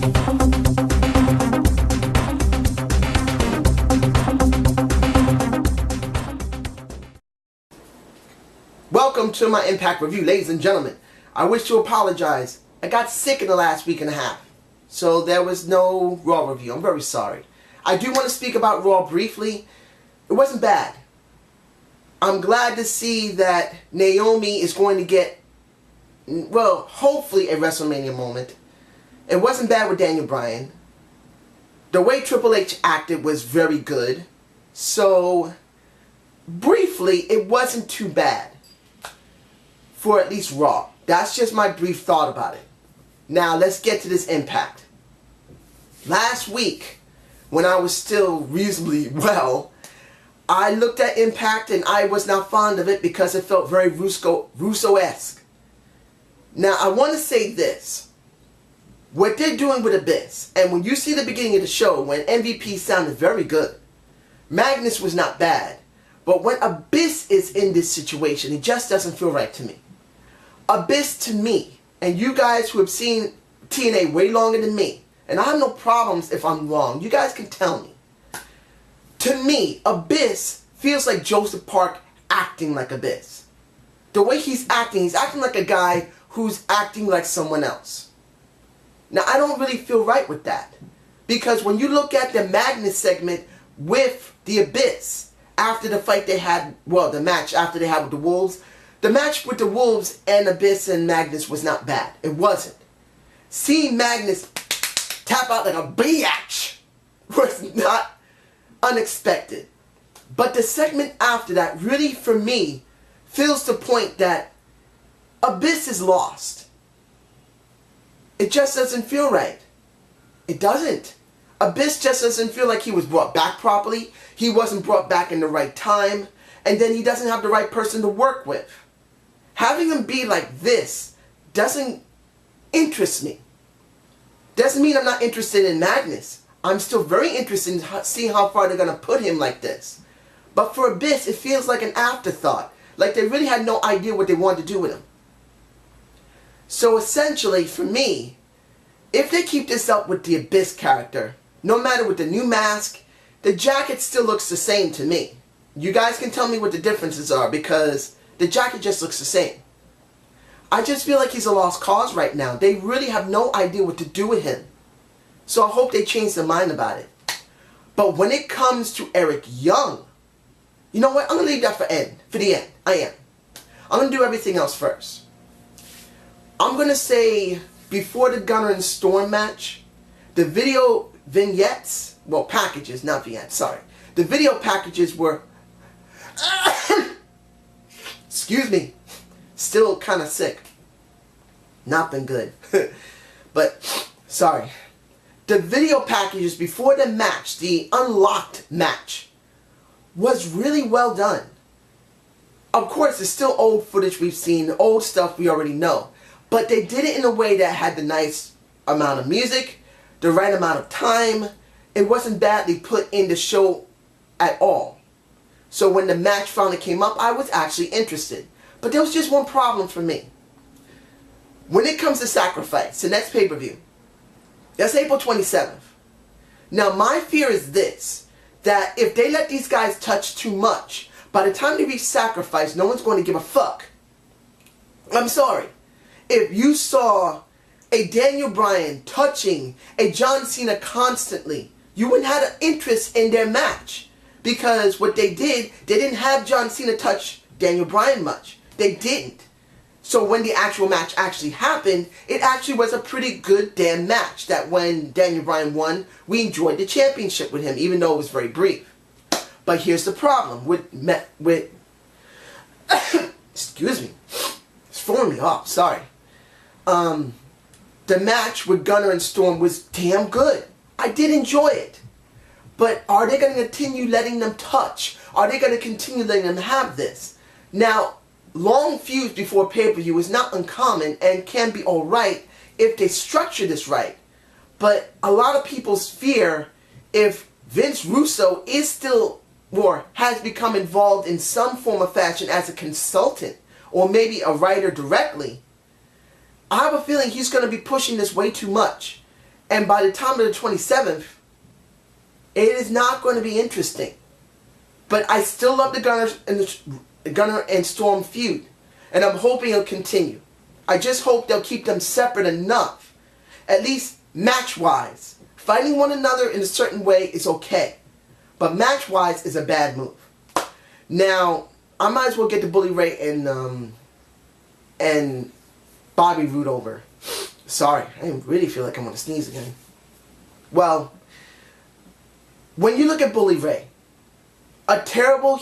Welcome to my Impact Review, ladies and gentlemen. I wish to apologize. I got sick in the last week and a half, so there was no Raw review. I'm very sorry. I do want to speak about Raw briefly. It wasn't bad. I'm glad to see that Naomi is going to get, well, hopefully a WrestleMania moment. It wasn't bad with Daniel Bryan. The way Triple H acted was very good. So, briefly, it wasn't too bad. For at least Raw. That's just my brief thought about it. Now, let's get to this Impact. Last week, when I was still reasonably well, I looked at Impact and I was not fond of it because it felt very Russo-esque. Now, I want to say this. What they're doing with Abyss, and when you see the beginning of the show, when MVP sounded very good, Magnus was not bad, but when Abyss is in this situation, it just doesn't feel right to me. Abyss to me, and you guys who have seen TNA way longer than me, and I have no problems if I'm wrong, you guys can tell me. To me, Abyss feels like Joseph Park acting like Abyss. The way he's acting like a guy who's acting like someone else. Now, I don't really feel right with that. Because when you look at the Magnus segment with the Abyss, after the fight they had, well, the match after they had with the Wolves, the match with the Wolves and Abyss and Magnus was not bad. It wasn't. Seeing Magnus tap out like a biatch was not unexpected. But the segment after that really, for me, feels the point that Abyss is lost. It just doesn't feel right. It doesn't. Abyss just doesn't feel like he was brought back properly. He wasn't brought back in the right time. And then he doesn't have the right person to work with. Having him be like this doesn't interest me. Doesn't mean I'm not interested in Magnus. I'm still very interested in seeing how far they're going to put him like this. But for Abyss, it feels like an afterthought. Like they really had no idea what they wanted to do with him. So essentially, for me, if they keep this up with the Abyss character, no matter with the new mask, the jacket still looks the same to me. You guys can tell me what the differences are because the jacket just looks the same. I just feel like he's a lost cause right now. They really have no idea what to do with him. So I hope they change their mind about it. But when it comes to Eric Young, you know what? I'm going to leave that for the end. I am. I'm going to do everything else first. I'm going to say, before the Gunner and Storm match, the video vignettes, well, packages, not vignettes, sorry. The video packages were, excuse me, still kind of sick. Not been good. But, sorry. The video packages before the match, the unlocked match, was really well done. Of course, it's still old footage we've seen, old stuff we already know. But they did it in a way that had the nice amount of music, the right amount of time. It wasn't badly put in the show at all. So when the match finally came up, I was actually interested. But there was just one problem for me. When it comes to Sacrifice, the next pay-per-view, that's April 27th. Now my fear is this, that if they let these guys touch too much, by the time they reach Sacrifice, no one's going to give a fuck. I'm sorry. If you saw a Daniel Bryan touching a John Cena constantly, you wouldn't have an interest in their match. Because what they did, they didn't have John Cena touch Daniel Bryan much. They didn't. So when the actual match actually happened, it actually was a pretty good damn match. That when Daniel Bryan won, we enjoyed the championship with him, even though it was very brief. But here's the problem with excuse me, it's throwing me off, sorry. The match with Gunner and Storm was damn good. I did enjoy it. But are they going to continue letting them touch? Are they going to continue letting them have this? Now, long feuds before pay-per-view is not uncommon and can be alright if they structure this right. But a lot of people's fear, if Vince Russo is still, or has become involved in some form of fashion as a consultant, or maybe a writer directly, I have a feeling he's going to be pushing this way too much. And by the time of the 27th, it is not going to be interesting. But I still love the Gunner and Storm feud. And I'm hoping it'll continue. I just hope they'll keep them separate enough. At least match-wise. Fighting one another in a certain way is okay. But match-wise is a bad move. Now, I might as well get the Bully Ray and Bobby Roode over. Sorry, I really feel like I'm going to sneeze again. Well, when you look at Bully Ray, a terrible...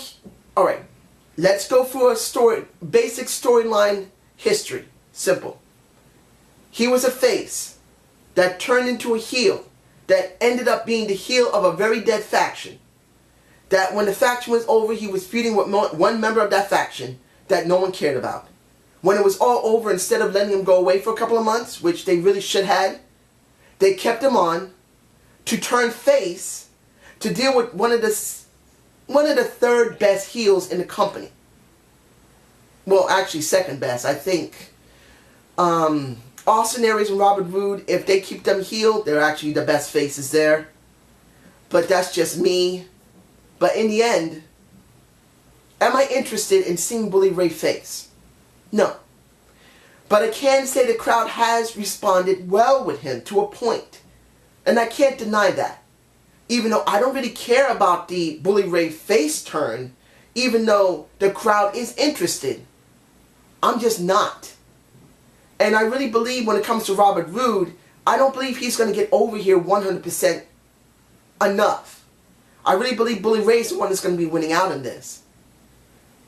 Alright, let's go through a basic storyline history. Simple. He was a face that turned into a heel that ended up being the heel of a very dead faction. That when the faction was over, he was feuding with one member of that faction that no one cared about. When it was all over, instead of letting him go away for a couple of months, which they really should have, they kept him on to turn face to deal with one of the third best heels in the company. Well, actually second best. I think Austin Aries and Robert Roode, if they keep them healed, they're actually the best faces there. But that's just me. But in the end, am I interested in seeing Bully Ray face? No. But I can say the crowd has responded well with him to a point. And I can't deny that. Even though I don't really care about the Bully Ray face turn, even though the crowd is interested. I'm just not. And I really believe when it comes to Robert Roode, I don't believe he's going to get over here 100% enough. I really believe Bully Ray is the one that's going to be winning out in this.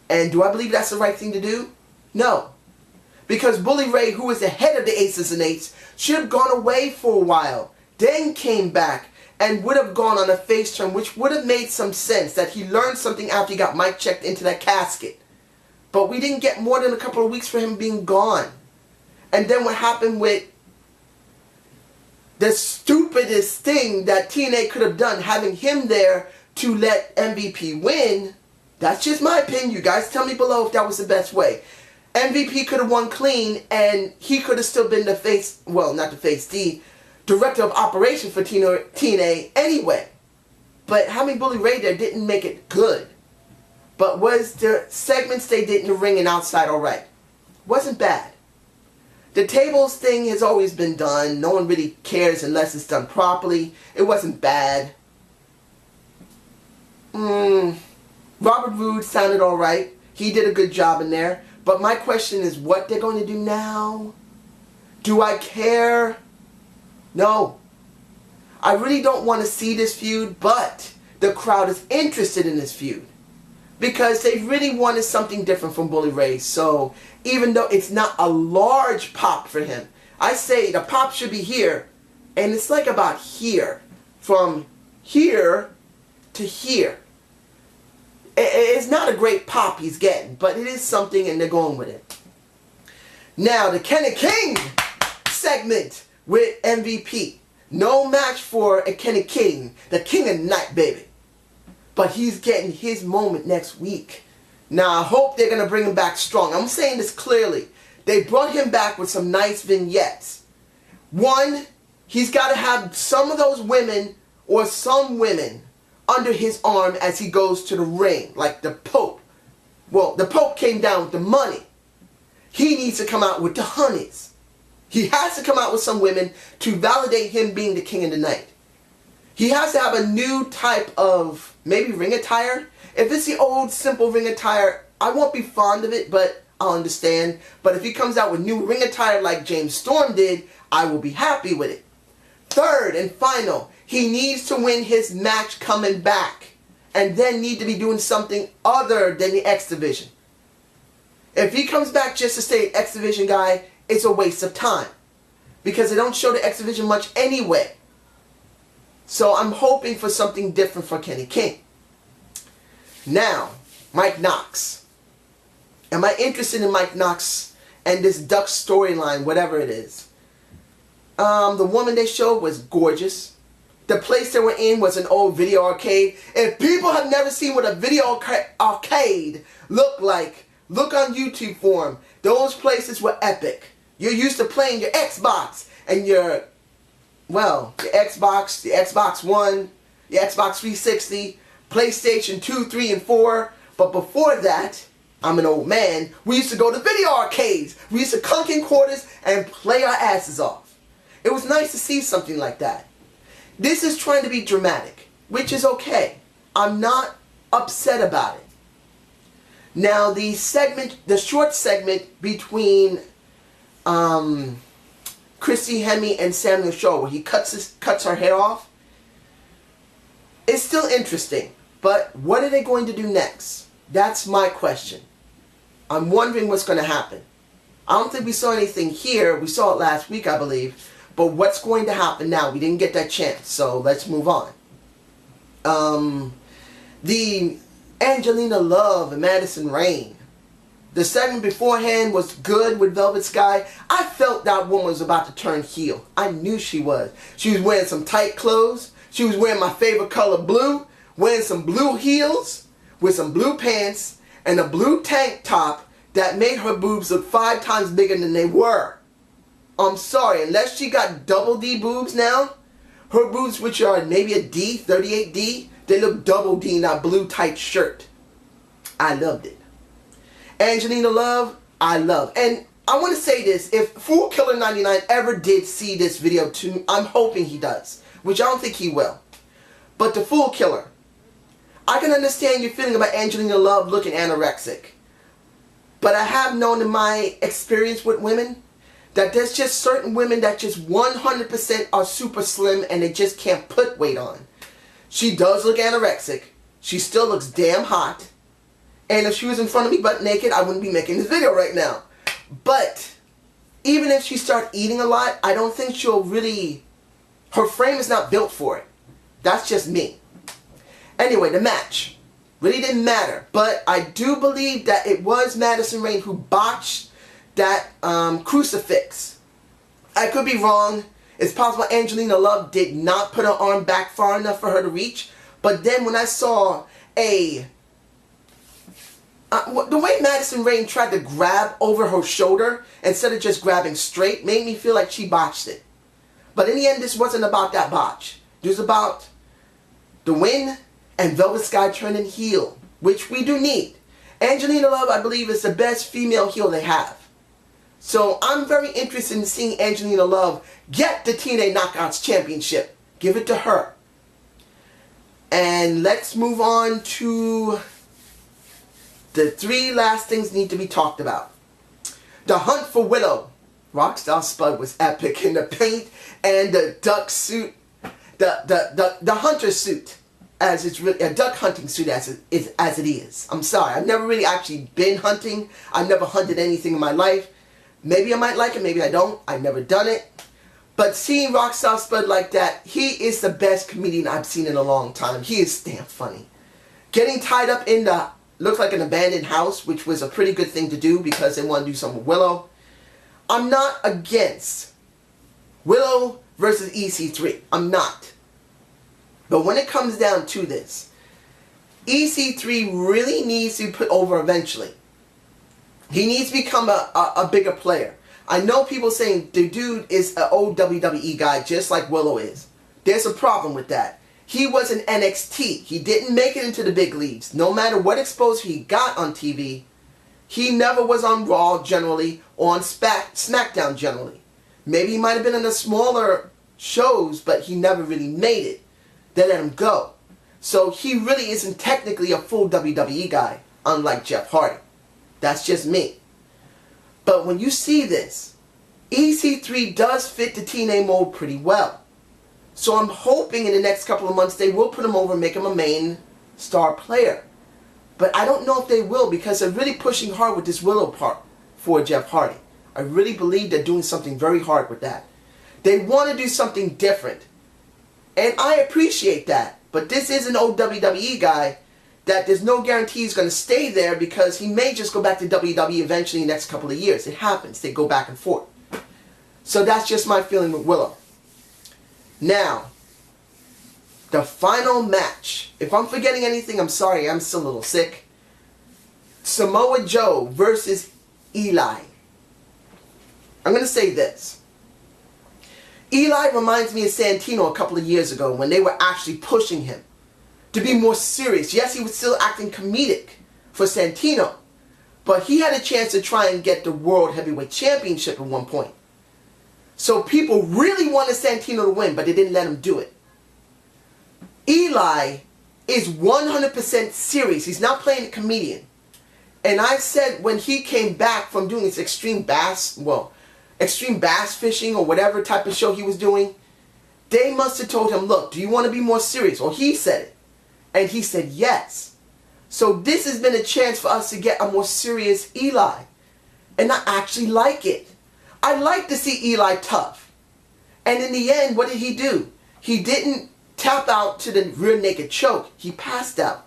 And do I believe that's the right thing to do? No. Because Bully Ray, who is the head of the Aces and Eights, should have gone away for a while. Then came back and would have gone on a face turn, which would have made some sense that he learned something after he got mic checked into that casket. But we didn't get more than a couple of weeks for him being gone. And then what happened with the stupidest thing that TNA could have done, having him there to let MVP win, that's just my opinion. You guys tell me below if that was the best way. MVP could have won clean, and he could have still been the face, well, not the face, the director of operations for TNA anyway. But having Bully Ray there didn't make it good. But was the segments they did in the ring and outside alright? Wasn't bad. The tables thing has always been done. No one really cares unless it's done properly. It wasn't bad. Robert Roode sounded alright. He did a good job in there. But my question is what they're going to do now? Do I care? No. I really don't want to see this feud, but the crowd is interested in this feud. Because they really wanted something different from Bully Ray. So even though it's not a large pop for him, I say the pop should be here. And it's like about here. From here to here. It's not a great pop he's getting, but it is something and they're going with it. Now, the Kenny King segment with MVP. No match for a Kenny King, the King of the Night, baby. But he's getting his moment next week. Now, I hope they're going to bring him back strong. I'm saying this clearly. They brought him back with some nice vignettes. One, he's got to have some of those women or some women under his arm as he goes to the ring, like the Pope. Well, the Pope came down with the money. He needs to come out with the honeys. He has to come out with some women to validate him being the King of the Night. He has to have a new type of, maybe ring attire. If it's the old simple ring attire, I won't be fond of it, but I'll understand. But if he comes out with new ring attire like James Storm did, I will be happy with it. Third and final, he needs to win his match coming back. And then need to be doing something other than the X Division. If he comes back just to stay an X Division guy, it's a waste of time. Because they don't show the X Division much anyway. So I'm hoping for something different for Kenny King. Now, Mike Knox. Am I interested in Mike Knox and this Duck storyline, whatever it is? The woman they showed was gorgeous. The place they were in was an old video arcade. If people have never seen what a video arcade looked like, look on YouTube for them. Those places were epic. You're used to playing your Xbox and your well, the Xbox One, the Xbox 360, PlayStation 2, 3, and 4. But before that, I'm an old man, we used to go to video arcades. We used to clunk in quarters and play our asses off. It was nice to see something like that. This is trying to be dramatic, which is okay. I'm not upset about it. Now the short segment between Christy Hemme and Samuel Shaw, where he cuts her hair off, is still interesting. But what are they going to do next? That's my question. I'm wondering what's going to happen. I don't think we saw anything here. We saw it last week, I believe. But what's going to happen now? We didn't get that chance, so let's move on. The Angelina Love and Madison Rayne. The segment beforehand was good with Velvet Sky. I felt that woman was about to turn heel. I knew she was. She was wearing some tight clothes. She was wearing my favorite color blue. Wearing some blue heels with some blue pants and a blue tank top that made her boobs look 5 times bigger than they were. I'm sorry, unless she got double D boobs now, her boobs, which are maybe a D, 38D, they look double D in that blue tight shirt. I loved it. Angelina Love, I love. And I want to say this, if Fool Killer 99 ever did see this video too, I'm hoping he does, which I don't think he will. But the Fool Killer, I can understand your feeling about Angelina Love looking anorexic. But I have known in my experience with women that there's just certain women that just 100% are super slim and they just can't put weight on. She does look anorexic. She still looks damn hot. And if she was in front of me butt naked, I wouldn't be making this video right now. But even if she starts eating a lot, I don't think she'll really... Her frame is not built for it. That's just me. Anyway, the match really didn't matter. But I do believe that it was Madison Rayne who botched that crucifix. I could be wrong. It's possible Angelina Love did not put her arm back far enough for her to reach. But then when I saw the way Madison Rayne tried to grab over her shoulder instead of just grabbing straight made me feel like she botched it. But in the end, this wasn't about that botch. It was about the win and Velvet Sky turning heel, which we do need. Angelina Love, I believe, is the best female heel they have. So I'm very interested in seeing Angelina Love get the TNA Knockouts Championship. Give it to her. And let's move on to the 3 last things need to be talked about. The hunt for Willow. Rockstar Spud was epic in the paint and the duck suit. The hunter suit. As it's really a duck hunting suit as it is. I'm sorry. I've never really actually been hunting. I've never hunted anything in my life. Maybe I might like it, maybe I don't. I've never done it. But seeing Rockstar Spud like that, he is the best comedian I've seen in a long time. He is damn funny. Getting tied up in the, looks like an abandoned house, which was a pretty good thing to do because they want to do something with Willow. I'm not against Willow versus EC3. I'm not. But when it comes down to this, EC3 really needs to be put over eventually. He needs to become a bigger player. I know people saying the dude is an old WWE guy just like Willow is. There's a problem with that. He was in NXT. He didn't make it into the big leagues. No matter what exposure he got on TV, he never was on Raw generally or on SmackDown generally. Maybe he might have been in the smaller shows, but he never really made it. They let him go. So he really isn't technically a full WWE guy, unlike Jeff Hardy. That's just me. But when you see this, EC3 does fit the TNA mold pretty well. So I'm hoping in the next couple of months they will put him over and make him a main star player. But I don't know if they will because they're really pushing hard with this Willow part for Jeff Hardy. I really believe they're doing something very hard with that. They want to do something different. And I appreciate that. But this is an old WWE guy that there's no guarantee he's going to stay there because he may just go back to WWE eventually in the next couple of years. It happens. They go back and forth. So that's just my feeling with Willow. Now, the final match. If I'm forgetting anything, I'm sorry. I'm still a little sick. Samoa Joe versus Eli. I'm going to say this. Eli reminds me of Santino a couple of years ago when they were actually pushing him to be more serious. Yes, he was still acting comedic for Santino, but he had a chance to try and get the World Heavyweight Championship at one point. So people really wanted Santino to win, but they didn't let him do it. Eli is 100% serious. He's not playing a comedian. And I said when he came back from doing his extreme bass fishing or whatever type of show he was doing, they must have told him, look, do you want to be more serious? Or he said it. And he said yes. So this has been a chance for us to get a more serious Eli. And I actually like it. I like to see Eli tough. And in the end, what did he do? He didn't tap out to the rear naked choke. He passed out.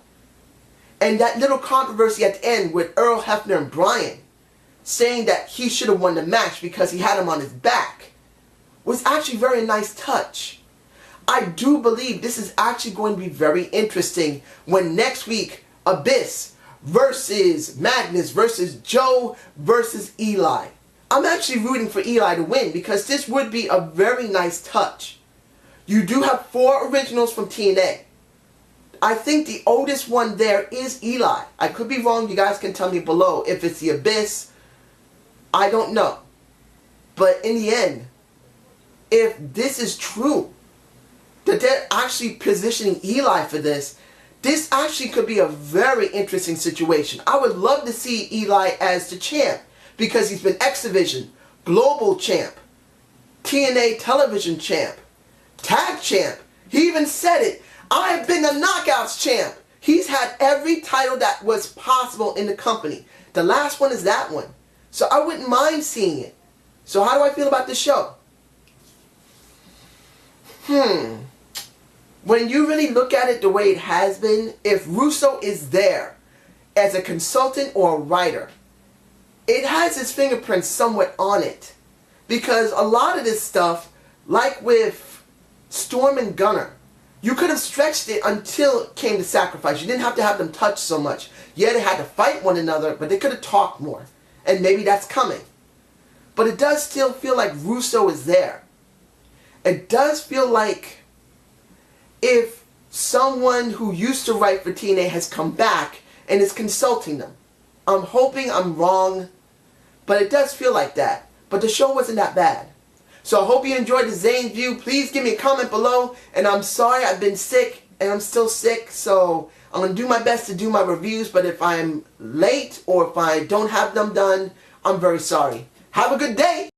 And that little controversy at the end with Earl Hebner and Bryan saying that he should have won the match because he had him on his back was actually a very nice touch. I do believe this is actually going to be very interesting when next week Abyss versus Magnus versus Joe versus Eli. I'm actually rooting for Eli to win because this would be a very nice touch. You do have 4 originals from TNA. I think the oldest one there is Eli. I could be wrong. You guys can tell me below if it's the Abyss. I don't know. But in the end, if this is true, that they're actually positioning Eli for this, this actually could be a very interesting situation. I would love to see Eli as the champ because he's been X Division, Global Champ, TNA Television Champ, Tag Champ. He even said it. I have been the Knockouts Champ. He's had every title that was possible in the company. The last one is that one. So I wouldn't mind seeing it. So how do I feel about this show? When you really look at it the way it has been, if Russo is there as a consultant or a writer, it has his fingerprints somewhat on it. Because a lot of this stuff, like with Storm and Gunner, you could have stretched it until it came to sacrifice. You didn't have to have them touch so much. Yeah, they had to fight one another, but they could have talked more. And maybe that's coming. But it does still feel like Russo is there. It does feel like if someone who used to write for TNA has come back and is consulting them. I'm hoping I'm wrong, but it does feel like that. But the show wasn't that bad. So I hope you enjoyed the Zane View. Please give me a comment below. And I'm sorry I've been sick and I'm still sick. So I'm going to do my best to do my reviews. But if I'm late or if I don't have them done, I'm very sorry. Have a good day.